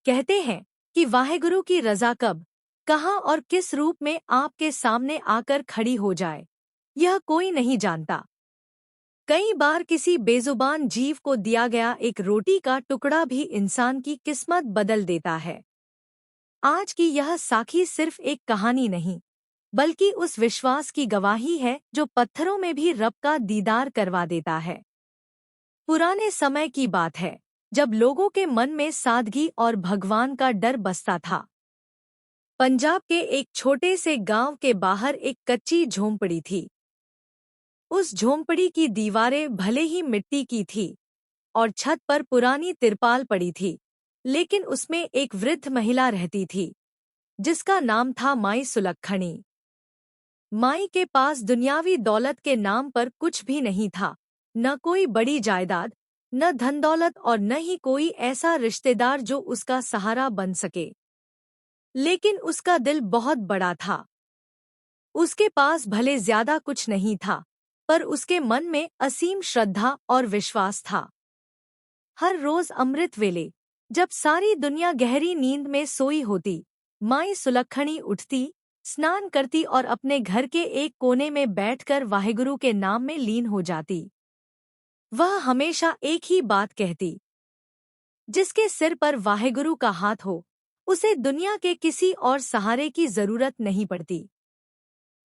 कहते हैं कि वाहेगुरु की रज़ा कब, कहाँ और किस रूप में आपके सामने आकर खड़ी हो जाए, यह कोई नहीं जानता। कई बार किसी बेजुबान जीव को दिया गया एक रोटी का टुकड़ा भी इंसान की किस्मत बदल देता है। आज की यह साखी सिर्फ एक कहानी नहीं, बल्कि उस विश्वास की गवाही है जो पत्थरों में भी रब का दीदार करवा देता है। पुराने समय की बात है, जब लोगों के मन में सादगी और भगवान का डर बसता था। पंजाब के एक छोटे से गांव के बाहर एक कच्ची झोंपड़ी थी। उस झोंपड़ी की दीवारें भले ही मिट्टी की थी और छत पर पुरानी तिरपाल पड़ी थी, लेकिन उसमें एक वृद्ध महिला रहती थी, जिसका नाम था माई सुलक्खणी। माई के पास दुनियावी दौलत के नाम पर कुछ भी नहीं था, न कोई बड़ी जायदाद, न धन दौलत और न ही कोई ऐसा रिश्तेदार जो उसका सहारा बन सके। लेकिन उसका दिल बहुत बड़ा था। उसके पास भले ज्यादा कुछ नहीं था, पर उसके मन में असीम श्रद्धा और विश्वास था। हर रोज अमृत वेले, जब सारी दुनिया गहरी नींद में सोई होती, माई सुलक्खणी उठती, स्नान करती और अपने घर के एक कोने में बैठकर वाहेगुरु के नाम में लीन हो जाती। वह हमेशा एक ही बात कहती, जिसके सिर पर वाहेगुरु का हाथ हो, उसे दुनिया के किसी और सहारे की जरूरत नहीं पड़ती।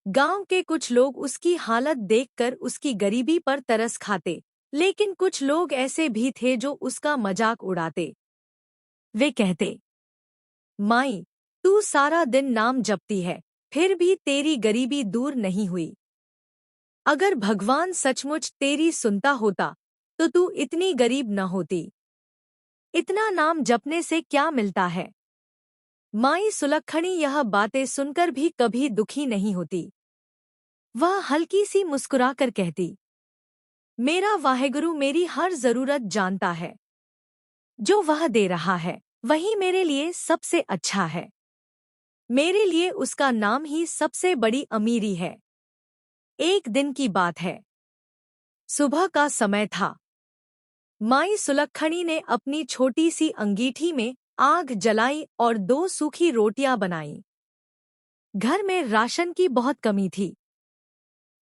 गांव के कुछ लोग उसकी हालत देखकर उसकी गरीबी पर तरस खाते, लेकिन कुछ लोग ऐसे भी थे जो उसका मजाक उड़ाते। वे कहते, माई, तू सारा दिन नाम जपती है, फिर भी तेरी गरीबी दूर नहीं हुई। अगर भगवान सचमुच तेरी सुनता होता, तो तू इतनी गरीब न होती। इतना नाम जपने से क्या मिलता है? माई सुलक्खणी यह बातें सुनकर भी कभी दुखी नहीं होती। वह हल्की सी मुस्कुराकर कहती, मेरा वाहेगुरु मेरी हर जरूरत जानता है। जो वह दे रहा है, वही मेरे लिए सबसे अच्छा है। मेरे लिए उसका नाम ही सबसे बड़ी अमीरी है। एक दिन की बात है। सुबह का समय था। माई सुलक्खणी ने अपनी छोटी सी अंगीठी में आग जलाई और 2 सूखी रोटियां बनाईं। घर में राशन की बहुत कमी थी।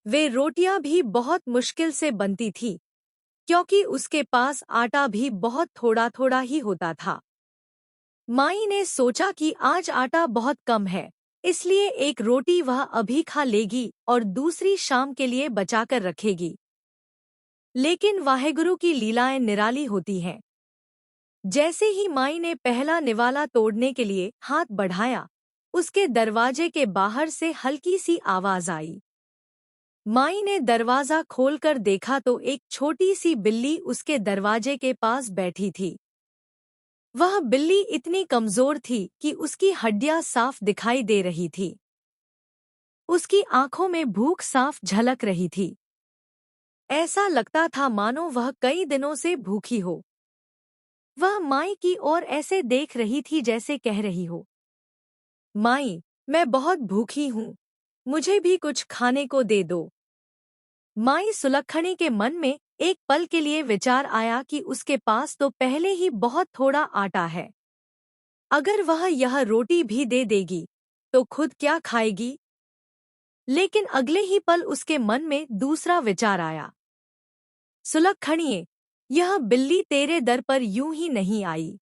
वे रोटियां भी बहुत मुश्किल से बनती थी, क्योंकि उसके पास आटा भी बहुत थोड़ा थोड़ा ही होता था। माई ने सोचा कि आज आटा बहुत कम है, इसलिए एक रोटी वह अभी खा लेगी और दूसरी शाम के लिए बचाकर रखेगी। लेकिन वाहेगुरु की लीलाएं निराली होती हैं। जैसे ही माई ने पहला निवाला तोड़ने के लिए हाथ बढ़ाया, उसके दरवाजे के बाहर से हल्की सी आवाज आई। माई ने दरवाजा खोलकर देखा तो एक छोटी सी बिल्ली उसके दरवाजे के पास बैठी थी। वह बिल्ली इतनी कमजोर थी कि उसकी हड्डियां साफ दिखाई दे रही थी। उसकी आंखों में भूख साफ झलक रही थी। ऐसा लगता था मानो वह कई दिनों से भूखी हो। वह माई की ओर ऐसे देख रही थी जैसे कह रही हो, माई, मैं बहुत भूखी हूँ, मुझे भी कुछ खाने को दे दो। माई सुलक्खणी के मन में एक पल के लिए विचार आया कि उसके पास तो पहले ही बहुत थोड़ा आटा है। अगर वह यह रोटी भी दे देगी, तो खुद क्या खाएगी? लेकिन अगले ही पल उसके मन में दूसरा विचार आया। सुलक्खणीए, यह बिल्ली तेरे दर पर यूं ही नहीं आई।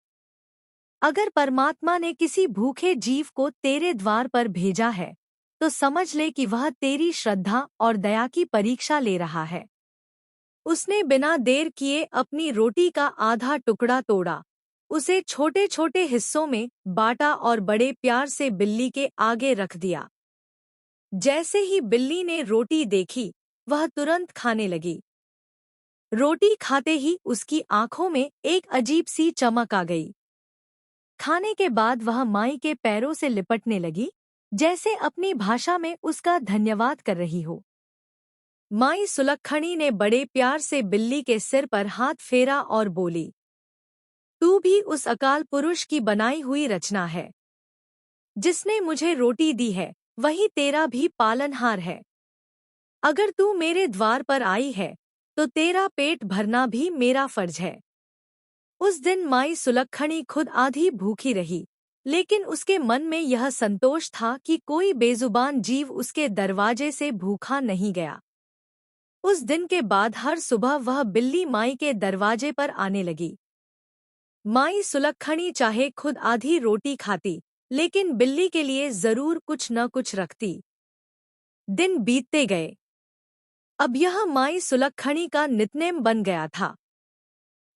अगर परमात्मा ने किसी भूखे जीव को तेरे द्वार पर भेजा है, तो समझ ले कि वह तेरी श्रद्धा और दया की परीक्षा ले रहा है। उसने बिना देर किए अपनी रोटी का आधा टुकड़ा तोड़ा, उसे छोटे छोटे हिस्सों में बांटा और बड़े प्यार से बिल्ली के आगे रख दिया। जैसे ही बिल्ली ने रोटी देखी, वह तुरंत खाने लगी। रोटी खाते ही उसकी आंखों में एक अजीब सी चमक आ गई। खाने के बाद वह माई के पैरों से लिपटने लगी, जैसे अपनी भाषा में उसका धन्यवाद कर रही हो। माई सुलक्खणी ने बड़े प्यार से बिल्ली के सिर पर हाथ फेरा और बोली, तू भी उस अकाल पुरुष की बनाई हुई रचना है। जिसने मुझे रोटी दी है, वही तेरा भी पालनहार है। अगर तू मेरे द्वार पर आई है, तो तेरा पेट भरना भी मेरा फर्ज है। उस दिन माई सुलक्षणी खुद आधी भूखी रही, लेकिन उसके मन में यह संतोष था कि कोई बेजुबान जीव उसके दरवाजे से भूखा नहीं गया। उस दिन के बाद हर सुबह वह बिल्ली माई के दरवाजे पर आने लगी। माई सुलक्षणी चाहे खुद आधी रोटी खाती, लेकिन बिल्ली के लिए जरूर कुछ न कुछ रखती। दिन बीतते गए। अब यह माई सुलक्षणी का नित्यनेम बन गया था।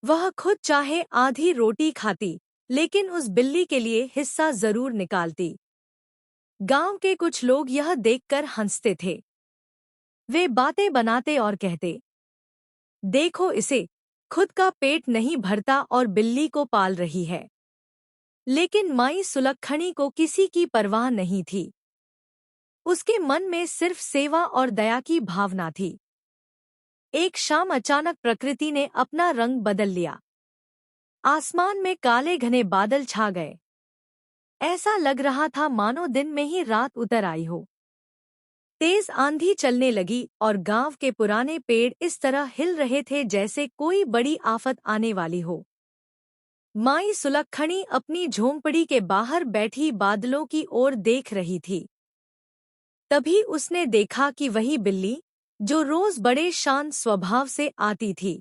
वह खुद चाहे आधी रोटी खाती, लेकिन उस बिल्ली के लिए हिस्सा जरूर निकालती। गांव के कुछ लोग यह देखकर हंसते थे। वे बातें बनाते और कहते, देखो इसे, खुद का पेट नहीं भरता और बिल्ली को पाल रही है। लेकिन माई सुलक्षणी को किसी की परवाह नहीं थी। उसके मन में सिर्फ सेवा और दया की भावना थी। एक शाम अचानक प्रकृति ने अपना रंग बदल लिया। आसमान में काले घने बादल छा गए। ऐसा लग रहा था मानो दिन में ही रात उतर आई हो। तेज आंधी चलने लगी और गांव के पुराने पेड़ इस तरह हिल रहे थे जैसे कोई बड़ी आफत आने वाली हो। माई सुलक्षणी अपनी झोंपड़ी के बाहर बैठी बादलों की ओर देख रही थी। तभी उसने देखा कि वही बिल्ली, जो रोज बड़े शांत स्वभाव से आती थी,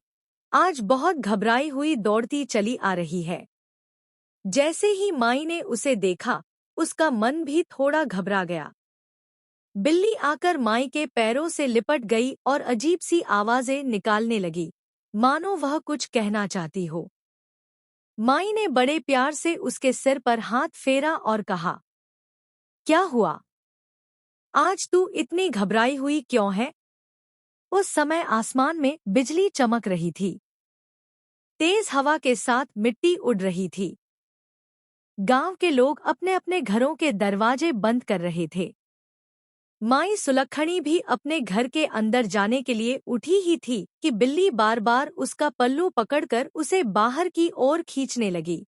आज बहुत घबराई हुई दौड़ती चली आ रही है। जैसे ही माई ने उसे देखा, उसका मन भी थोड़ा घबरा गया। बिल्ली आकर माई के पैरों से लिपट गई और अजीब सी आवाजें निकालने लगी, मानो वह कुछ कहना चाहती हो। माई ने बड़े प्यार से उसके सिर पर हाथ फेरा और कहा, क्या हुआ? आज तू इतनी घबराई हुई क्यों है? उस समय आसमान में बिजली चमक रही थी। तेज हवा के साथ मिट्टी उड़ रही थी। गांव के लोग अपने अपने घरों के दरवाजे बंद कर रहे थे। माई सुलक्षणी भी अपने घर के अंदर जाने के लिए उठी ही थी कि बिल्ली बार बार उसका पल्लू पकड़कर उसे बाहर की ओर खींचने लगी।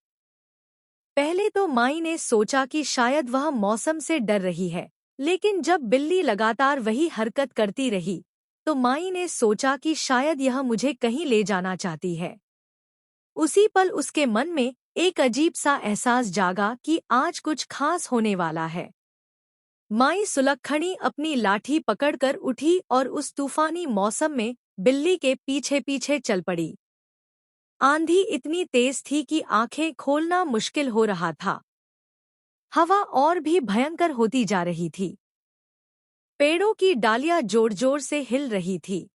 पहले तो माई ने सोचा कि शायद वह मौसम से डर रही है, लेकिन जब बिल्ली लगातार वही हरकत करती रही, तो माई ने सोचा कि शायद यह मुझे कहीं ले जाना चाहती है। उसी पल उसके मन में एक अजीब सा एहसास जागा कि आज कुछ खास होने वाला है। माई सुलक्षणी अपनी लाठी पकड़कर उठी और उस तूफानी मौसम में बिल्ली के पीछे पीछे चल पड़ी। आंधी इतनी तेज थी कि आंखें खोलना मुश्किल हो रहा था। हवा और भी भयंकर होती जा रही थी। पेड़ों की डालियां जोर जोर से हिल रही थी।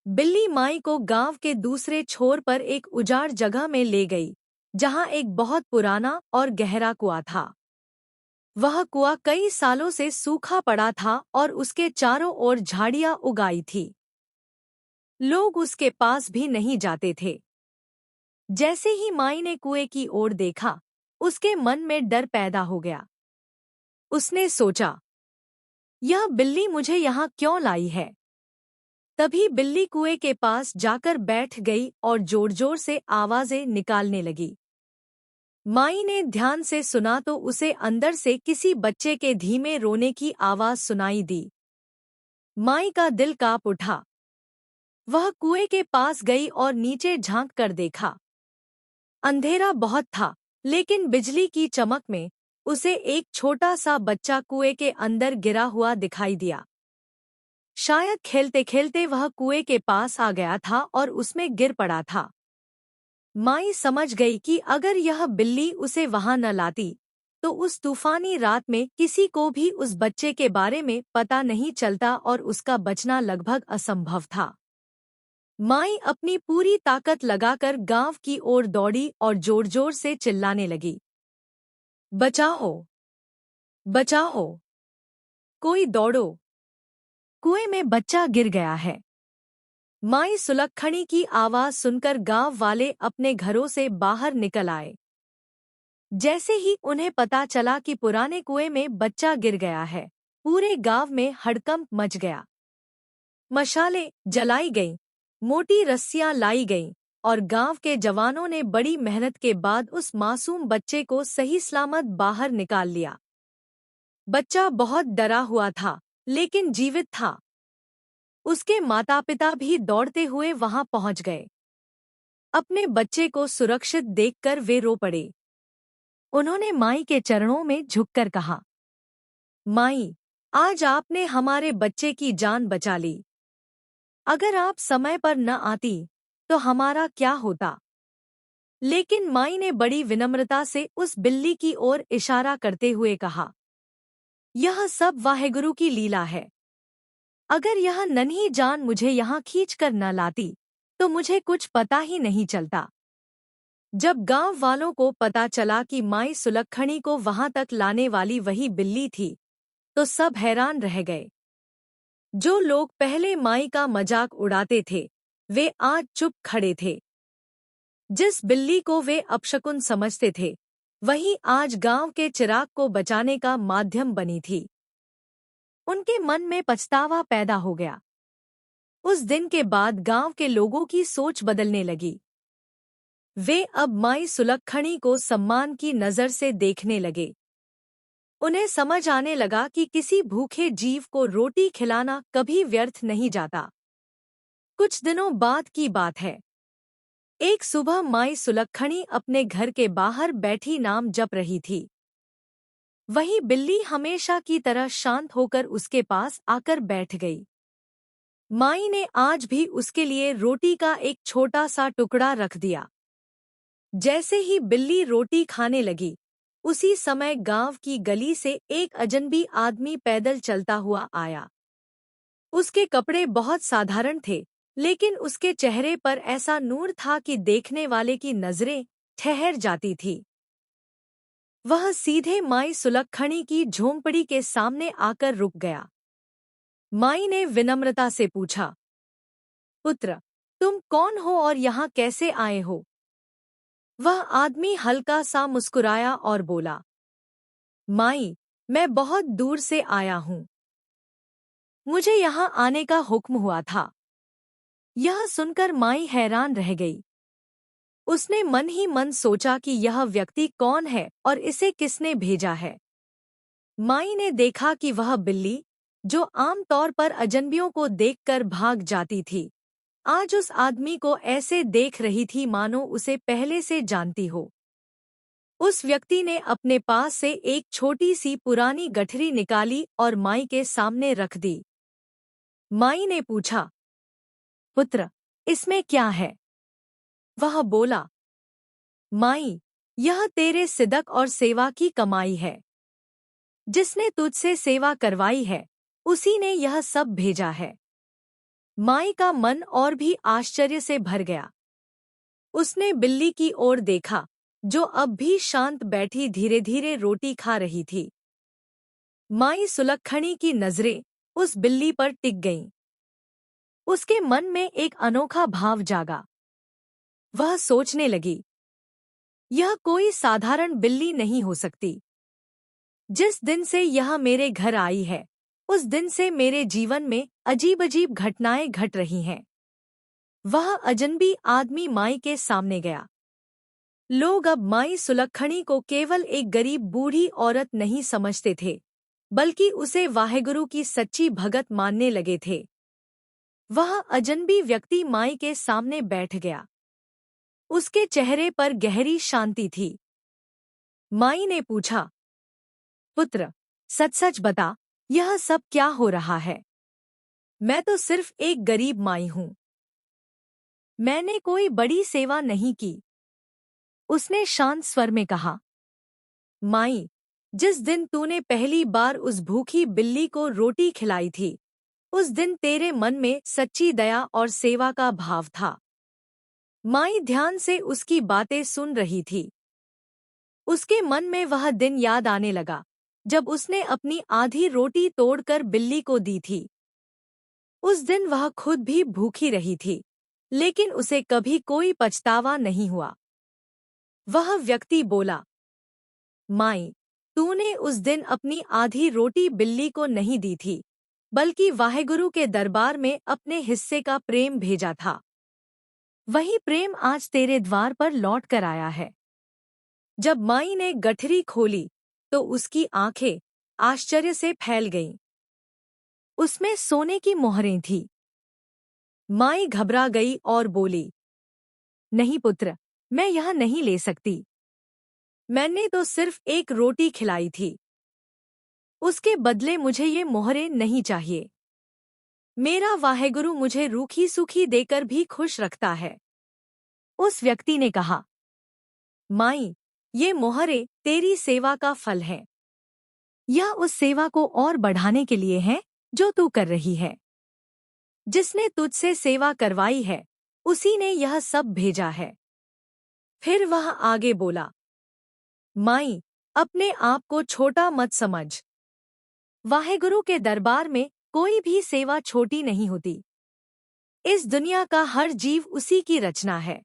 बिल्ली माई को गांव के दूसरे छोर पर एक उजाड़ जगह में ले गई, जहां एक बहुत पुराना और गहरा कुआं था। वह कुआं कई सालों से सूखा पड़ा था और उसके चारों ओर झाड़ियां उगाई थी। लोग उसके पास भी नहीं जाते थे। जैसे ही माई ने कुएं की ओर देखा, उसके मन में डर पैदा हो गया। उसने सोचा, यह बिल्ली मुझे यहाँ क्यों लाई है? तभी बिल्ली कुएं के पास जाकर बैठ गई और जोर जोर से आवाजें निकालने लगी। माई ने ध्यान से सुना तो उसे अंदर से किसी बच्चे के धीमे रोने की आवाज सुनाई दी। माई का दिल कांप उठा। वह कुएं के पास गई और नीचे झांक कर देखा। अंधेरा बहुत था, लेकिन बिजली की चमक में उसे एक छोटा सा बच्चा कुएं के अंदर गिरा हुआ दिखाई दिया। शायद खेलते खेलते वह कुएं के पास आ गया था और उसमें गिर पड़ा था। माई समझ गई कि अगर यह बिल्ली उसे वहां न लाती, तो उस तूफानी रात में किसी को भी उस बच्चे के बारे में पता नहीं चलता और उसका बचना लगभग असंभव था। माई अपनी पूरी ताकत लगाकर गांव की ओर दौड़ी और जोर जोर से चिल्लाने लगी, बचाओ, बचाओ, कोई दौड़ो, कुएं में बच्चा गिर गया है। माई सुलक्षणी की आवाज सुनकर गांव वाले अपने घरों से बाहर निकल आए। जैसे ही उन्हें पता चला कि पुराने कुएं में बच्चा गिर गया है, पूरे गांव में हड़कंप मच गया। मशालें जलाई गईं, मोटी रस्सियां लाई गईं और गांव के जवानों ने बड़ी मेहनत के बाद उस मासूम बच्चे को सही सलामत बाहर निकाल लिया। बच्चा बहुत डरा हुआ था, लेकिन जीवित था। उसके माता पिता भी दौड़ते हुए वहां पहुंच गए। अपने बच्चे को सुरक्षित देखकर वे रो पड़े। उन्होंने माई के चरणों में झुककर कहा, माई, आज आपने हमारे बच्चे की जान बचा ली। अगर आप समय पर न आती तो हमारा क्या होता। लेकिन माई ने बड़ी विनम्रता से उस बिल्ली की ओर इशारा करते हुए कहा, यह सब वाहेगुरु की लीला है। अगर यह नन्ही जान मुझे यहाँ खींच कर न लाती तो मुझे कुछ पता ही नहीं चलता। जब गांव वालों को पता चला कि माई सुलक्षणी को वहां तक लाने वाली वही बिल्ली थी तो सब हैरान रह गए। जो लोग पहले माई का मजाक उड़ाते थे वे आज चुप खड़े थे। जिस बिल्ली को वे अपशकुन समझते थे वही आज गांव के चिराग को बचाने का माध्यम बनी थी। उनके मन में पछतावा पैदा हो गया। उस दिन के बाद गांव के लोगों की सोच बदलने लगी। वे अब माई सुलक्षणी को सम्मान की नजर से देखने लगे। उन्हें समझ आने लगा कि किसी भूखे जीव को रोटी खिलाना कभी व्यर्थ नहीं जाता। कुछ दिनों बाद की बात है। एक सुबह माई सुलक्षणी अपने घर के बाहर बैठी नाम जप रही थी। वही बिल्ली हमेशा की तरह शांत होकर उसके पास आकर बैठ गई। माई ने आज भी उसके लिए रोटी का एक छोटा सा टुकड़ा रख दिया। जैसे ही बिल्ली रोटी खाने लगी उसी समय गांव की गली से एक अजनबी आदमी पैदल चलता हुआ आया। उसके कपड़े बहुत साधारण थे लेकिन उसके चेहरे पर ऐसा नूर था कि देखने वाले की नजरें ठहर जाती थी। वह सीधे माई सुलक्षणी की झोंपड़ी के सामने आकर रुक गया। माई ने विनम्रता से पूछा, पुत्र, तुम कौन हो और यहाँ कैसे आए हो? वह आदमी हल्का सा मुस्कुराया और बोला, माई, मैं बहुत दूर से आया हूँ। मुझे यहाँ आने का हुक्म हुआ था। यह सुनकर माई हैरान रह गई। उसने मन ही मन सोचा कि यह व्यक्ति कौन है और इसे किसने भेजा है। माई ने देखा कि वह बिल्ली, जो आमतौर पर अजनबियों को देखकर भाग जाती थी, आज उस आदमी को ऐसे देख रही थी मानो उसे पहले से जानती हो। उस व्यक्ति ने अपने पास से एक छोटी सी पुरानी गठरी निकाली और माई के सामने रख दी। माई ने पूछा, पुत्र, इसमें क्या है? वह बोला, माई, यह तेरे सिदक और सेवा की कमाई है। जिसने तुझसे सेवा करवाई है उसी ने यह सब भेजा है। माई का मन और भी आश्चर्य से भर गया। उसने बिल्ली की ओर देखा जो अब भी शांत बैठी धीरे धीरे रोटी खा रही थी। माई सुलक्षणी की नजरें उस बिल्ली पर टिक गईं। उसके मन में एक अनोखा भाव जागा। वह सोचने लगी, यह कोई साधारण बिल्ली नहीं हो सकती। जिस दिन से यह मेरे घर आई है उस दिन से मेरे जीवन में अजीब अजीब घटनाएं घट रही हैं। वह अजनबी आदमी माई के सामने गया। लोग अब माई सुलक्षणी को केवल एक गरीब बूढ़ी औरत नहीं समझते थे बल्कि उसे वाहेगुरु की सच्ची भगत मानने लगे थे। वह अजनबी व्यक्ति माई के सामने बैठ गया। उसके चेहरे पर गहरी शांति थी। माई ने पूछा, पुत्र, सच सच बता, यह सब क्या हो रहा है? मैं तो सिर्फ एक गरीब माई हूँ। मैंने कोई बड़ी सेवा नहीं की। उसने शांत स्वर में कहा, माई, जिस दिन तूने पहली बार उस भूखी बिल्ली को रोटी खिलाई थी उस दिन तेरे मन में सच्ची दया और सेवा का भाव था। माई ध्यान से उसकी बातें सुन रही थी। उसके मन में वह दिन याद आने लगा जब उसने अपनी आधी रोटी तोड़कर बिल्ली को दी थी। उस दिन वह खुद भी भूखी रही थी लेकिन उसे कभी कोई पछतावा नहीं हुआ। वह व्यक्ति बोला, माई, तूने उस दिन अपनी आधी रोटी बिल्ली को नहीं दी थी बल्कि वाहेगुरु के दरबार में अपने हिस्से का प्रेम भेजा था। वही प्रेम आज तेरे द्वार पर लौट कर आया है। जब माई ने गठरी खोली तो उसकी आंखें आश्चर्य से फैल गईं। उसमें सोने की मोहरें थीं। माई घबरा गई और बोली, नहीं पुत्र, मैं यह नहीं ले सकती। मैंने तो सिर्फ एक रोटी खिलाई थी। उसके बदले मुझे ये मोहरें नहीं चाहिए। मेरा वाहेगुरु मुझे रूखी सूखी देकर भी खुश रखता है। उस व्यक्ति ने कहा, माई, ये मोहरें तेरी सेवा का फल है। यह उस सेवा को और बढ़ाने के लिए है जो तू कर रही है। जिसने तुझसे सेवा करवाई है, उसी ने यह सब भेजा है। फिर वह आगे बोला, माई, अपने आप को छोटा मत समझ। वाहेगुरु के दरबार में कोई भी सेवा छोटी नहीं होती। इस दुनिया का हर जीव उसी की रचना है।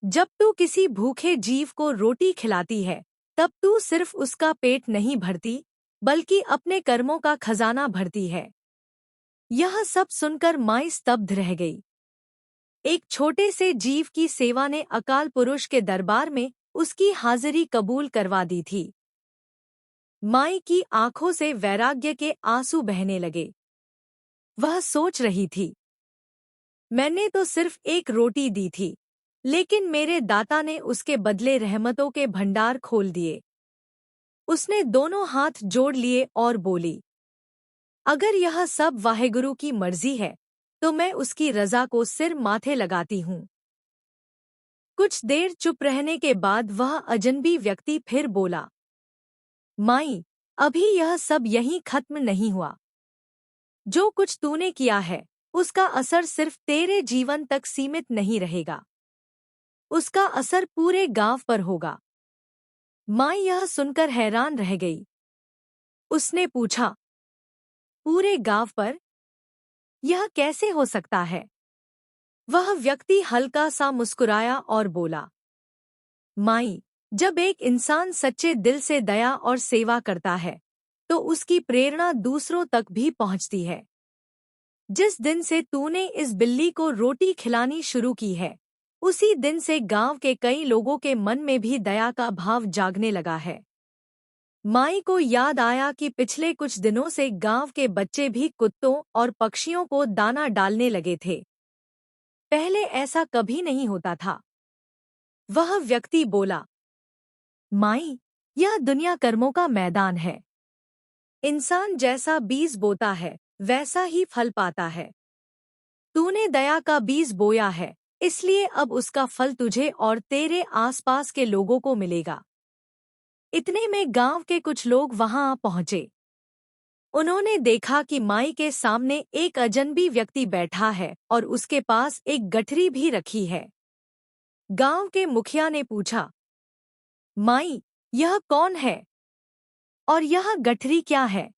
जब तू किसी भूखे जीव को रोटी खिलाती है, तब तू सिर्फ उसका पेट नहीं भरती, बल्कि अपने कर्मों का खजाना भरती है। यह सब सुनकर माई स्तब्ध रह गई। एक छोटे से जीव की सेवा ने अकाल पुरुष के दरबार में उसकी हाजिरी कबूल करवा दी थी। माई की आंखों से वैराग्य के आंसू बहने लगे। वह सोच रही थी, मैंने तो सिर्फ एक रोटी दी थी, लेकिन मेरे दाता ने उसके बदले रहमतों के भंडार खोल दिए। उसने दोनों हाथ जोड़ लिए और बोली, अगर यह सब वाहेगुरु की मर्जी है, तो मैं उसकी रजा को सिर माथे लगाती हूँ। कुछ देर चुप रहने के बाद वह अजनबी व्यक्ति फिर बोला, माई, अभी यह सब यहीं खत्म नहीं हुआ। जो कुछ तूने किया है, उसका असर सिर्फ तेरे जीवन तक सीमित नहीं रहेगा। उसका असर पूरे गांव पर होगा। माई यह सुनकर हैरान रह गई। उसने पूछा, पूरे गांव पर? यह कैसे हो सकता है? वह व्यक्ति हल्का सा मुस्कुराया और बोला, माई, जब एक इंसान सच्चे दिल से दया और सेवा करता है, तो उसकी प्रेरणा दूसरों तक भी पहुंचती है। जिस दिन से तूने इस बिल्ली को रोटी खिलानी शुरू की है, उसी दिन से गांव के कई लोगों के मन में भी दया का भाव जागने लगा है। माई को याद आया कि पिछले कुछ दिनों से गांव के बच्चे भी कुत्तों और पक्षियों को दाना डालने लगे थे। पहले ऐसा कभी नहीं होता था। वह व्यक्ति बोला, माई, यह दुनिया कर्मों का मैदान है। इंसान जैसा बीज बोता है, वैसा ही फल पाता है। तूने दया का बीज बोया है, इसलिए अब उसका फल तुझे और तेरे आसपास के लोगों को मिलेगा। इतने में गांव के कुछ लोग वहां आ पहुंचे। उन्होंने देखा कि माई के सामने एक अजनबी व्यक्ति बैठा है और उसके पास एक गठरी भी रखी है। गांव के मुखिया ने पूछा, माई, यह कौन है और यह गठरी क्या है?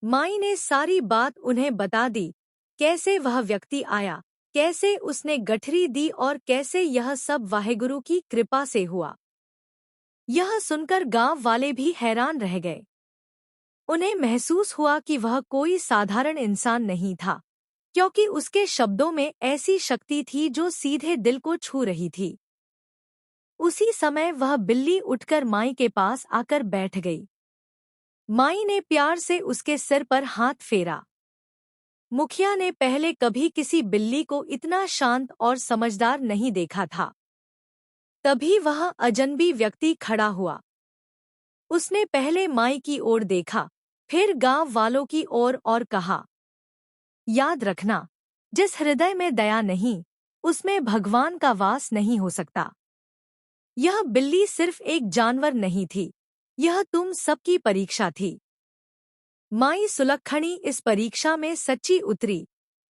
माई ने सारी बात उन्हें बता दी, कैसे वह व्यक्ति आया, कैसे उसने गठरी दी और कैसे यह सब वाहेगुरु की कृपा से हुआ। यह सुनकर गांव वाले भी हैरान रह गए। उन्हें महसूस हुआ कि वह कोई साधारण इंसान नहीं था, क्योंकि उसके शब्दों में ऐसी शक्ति थी जो सीधे दिल को छू रही थी। उसी समय वह बिल्ली उठकर माई के पास आकर बैठ गई। माई ने प्यार से उसके सिर पर हाथ फेरा। मुखिया ने पहले कभी किसी बिल्ली को इतना शांत और समझदार नहीं देखा था। तभी वह अजनबी व्यक्ति खड़ा हुआ। उसने पहले माई की ओर देखा, फिर गांव वालों की ओर और कहा, याद रखना, जिस हृदय में दया नहीं, उसमें भगवान का वास नहीं हो सकता। यह बिल्ली सिर्फ एक जानवर नहीं थी, यह तुम सबकी परीक्षा थी। माई सुलक्षणी इस परीक्षा में सच्ची उतरी,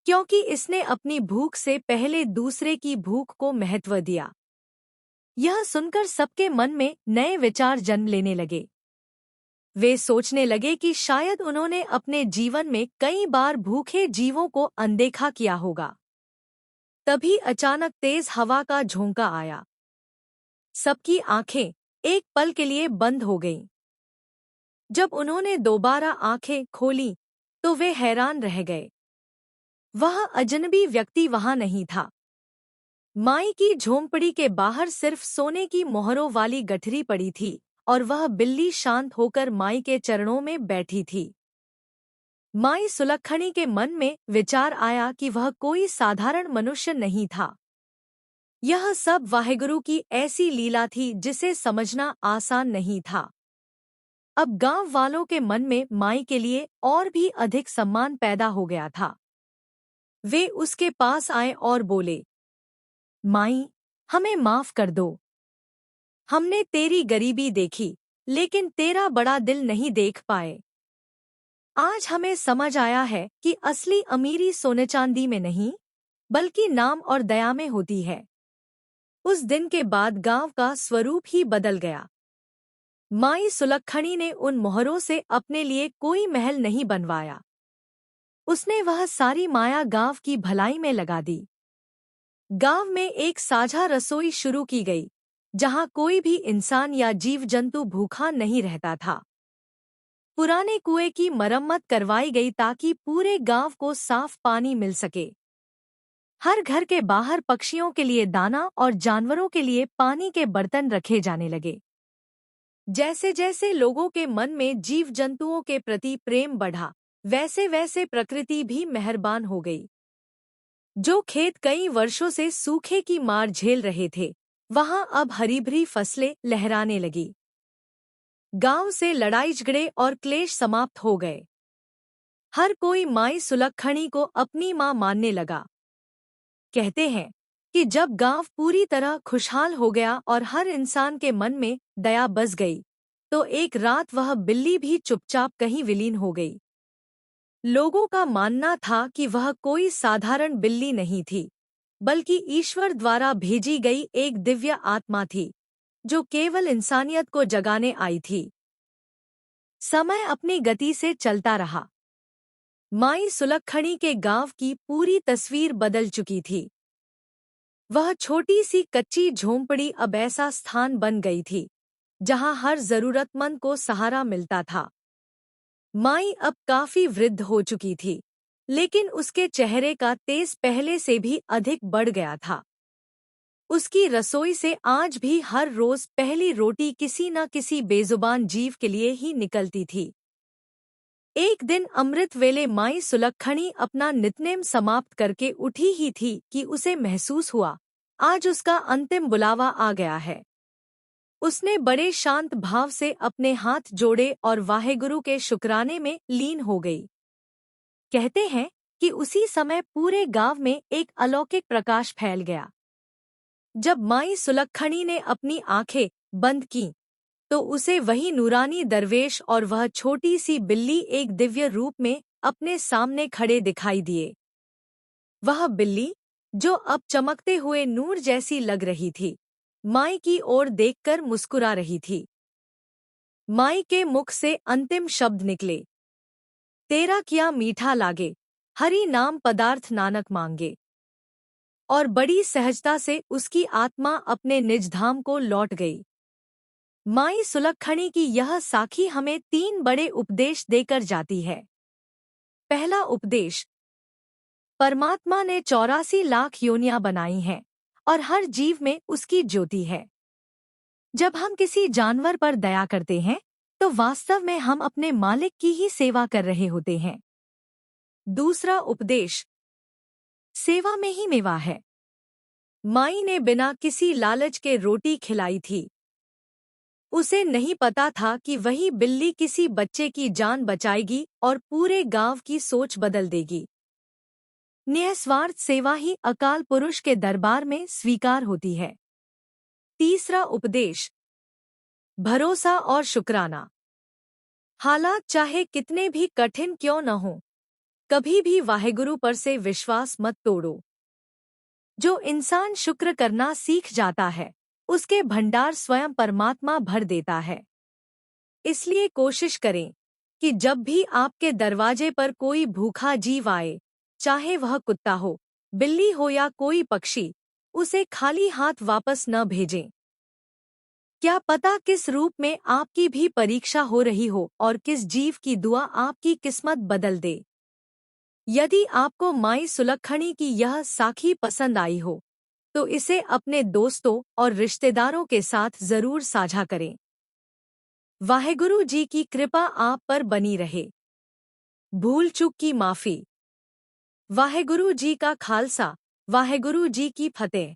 क्योंकि इसने अपनी भूख से पहले दूसरे की भूख को महत्व दिया। यह सुनकर सबके मन में नए विचार जन्म लेने लगे। वे सोचने लगे कि शायद उन्होंने अपने जीवन में कई बार भूखे जीवों को अनदेखा किया होगा। तभी अचानक तेज हवा का झोंका आया। सबकी आंखें एक पल के लिए बंद हो गईं। जब उन्होंने दोबारा आंखें खोलीं, तो वे हैरान रह गए। वह अजनबी व्यक्ति वहां नहीं था। माई की झोंपड़ी के बाहर सिर्फ सोने की मोहरों वाली गठरी पड़ी थी और वह बिल्ली शांत होकर माई के चरणों में बैठी थी। माई सुलक्षणी के मन में विचार आया कि वह कोई साधारण मनुष्य नहीं था। यह सब वाहेगुरु की ऐसी लीला थी जिसे समझना आसान नहीं था। अब गांव वालों के मन में माई के लिए और भी अधिक सम्मान पैदा हो गया था। वे उसके पास आए और बोले, माई, हमें माफ कर दो। हमने तेरी गरीबी देखी, लेकिन तेरा बड़ा दिल नहीं देख पाए। आज हमें समझ आया है कि असली अमीरी सोने चांदी में नहीं, बल्कि नाम और दया में होती है। उस दिन के बाद गांव का स्वरूप ही बदल गया। माई सुलक्षणी ने उन मोहरों से अपने लिए कोई महल नहीं बनवाया। उसने वह सारी माया गांव की भलाई में लगा दी। गांव में एक साझा रसोई शुरू की गई, जहां कोई भी इंसान या जीव जंतु भूखा नहीं रहता था। पुराने कुएं की मरम्मत करवाई गई ताकि पूरे गांव को साफ पानी मिल सके। हर घर के बाहर पक्षियों के लिए दाना और जानवरों के लिए पानी के बर्तन रखे जाने लगे। जैसे जैसे लोगों के मन में जीव जंतुओं के प्रति प्रेम बढ़ा, वैसे वैसे प्रकृति भी मेहरबान हो गई। जो खेत कई वर्षों से सूखे की मार झेल रहे थे, वहां अब हरी भरी फसलें लहराने लगी। गांव से लड़ाई झगड़े और क्लेश समाप्त हो गए। हर कोई माई सुलक्षणी को अपनी मां मानने लगा। कहते हैं कि जब गांव पूरी तरह खुशहाल हो गया और हर इंसान के मन में दया बस गई, तो एक रात वह बिल्ली भी चुपचाप कहीं विलीन हो गई। लोगों का मानना था कि वह कोई साधारण बिल्ली नहीं थी, बल्कि ईश्वर द्वारा भेजी गई एक दिव्य आत्मा थी, जो केवल इंसानियत को जगाने आई थी। समय अपनी गति से चलता रहा। माई सुलक्षणी के गांव की पूरी तस्वीर बदल चुकी थी। वह छोटी सी कच्ची झोंपड़ी अब ऐसा स्थान बन गई थी, जहां हर जरूरतमंद को सहारा मिलता था। माई अब काफी वृद्ध हो चुकी थी, लेकिन उसके चेहरे का तेज पहले से भी अधिक बढ़ गया था। उसकी रसोई से आज भी हर रोज पहली रोटी किसी न किसी बेजुबान जीव के लिए ही निकलती थी। एक दिन अमृत वेले माई सुलक्षणी अपना नित्यनेम समाप्त करके उठी ही थी कि उसे महसूस हुआ, आज उसका अंतिम बुलावा आ गया है। उसने बड़े शांत भाव से अपने हाथ जोड़े और वाहेगुरु के शुक्राने में लीन हो गई। कहते हैं कि उसी समय पूरे गांव में एक अलौकिक प्रकाश फैल गया। जब माई सुलक्षणी ने अपनी आंखें बंद कीं, तो उसे वही नूरानी दरवेश और वह छोटी सी बिल्ली एक दिव्य रूप में अपने सामने खड़े दिखाई दिए। वह बिल्ली, जो अब चमकते हुए नूर जैसी लग रही थी, माई की ओर देखकर मुस्कुरा रही थी। माई के मुख से अंतिम शब्द निकले, तेरा किया मीठा लागे, हरि नाम पदार्थ नानक मांगे। और बड़ी सहजता से उसकी आत्मा अपने निज धाम को लौट गई। माई सुलक्षणी की यह साखी हमें 3 बड़े उपदेश देकर जाती है। पहला उपदेश, परमात्मा ने 84 लाख योनियां बनाई हैं और हर जीव में उसकी ज्योति है। जब हम किसी जानवर पर दया करते हैं, तो वास्तव में हम अपने मालिक की ही सेवा कर रहे होते हैं। दूसरा उपदेश, सेवा में ही मेवा है। माई ने बिना किसी लालच के रोटी खिलाई थी। उसे नहीं पता था कि वही बिल्ली किसी बच्चे की जान बचाएगी और पूरे गांव की सोच बदल देगी। निस्वार्थ सेवा ही अकाल पुरुष के दरबार में स्वीकार होती है। तीसरा उपदेश, भरोसा और शुक्राना। हालात चाहे कितने भी कठिन क्यों न हो, कभी भी वाहेगुरु पर से विश्वास मत तोड़ो। जो इंसान शुक्र करना सीख जाता है, उसके भंडार स्वयं परमात्मा भर देता है। इसलिए कोशिश करें कि जब भी आपके दरवाजे पर कोई भूखा जीव आए, चाहे वह कुत्ता हो, बिल्ली हो या कोई पक्षी, उसे खाली हाथ वापस न भेजें। क्या पता किस रूप में आपकी भी परीक्षा हो रही हो और किस जीव की दुआ आपकी किस्मत बदल दे। यदि आपको माई सुलक्षणी की यह साखी पसंद आई हो, तो इसे अपने दोस्तों और रिश्तेदारों के साथ जरूर साझा करें। वाहेगुरु जी की कृपा आप पर बनी रहे। भूल चूक की माफी। वाहेगुरु जी का खालसा, वाहेगुरु जी की फतेह।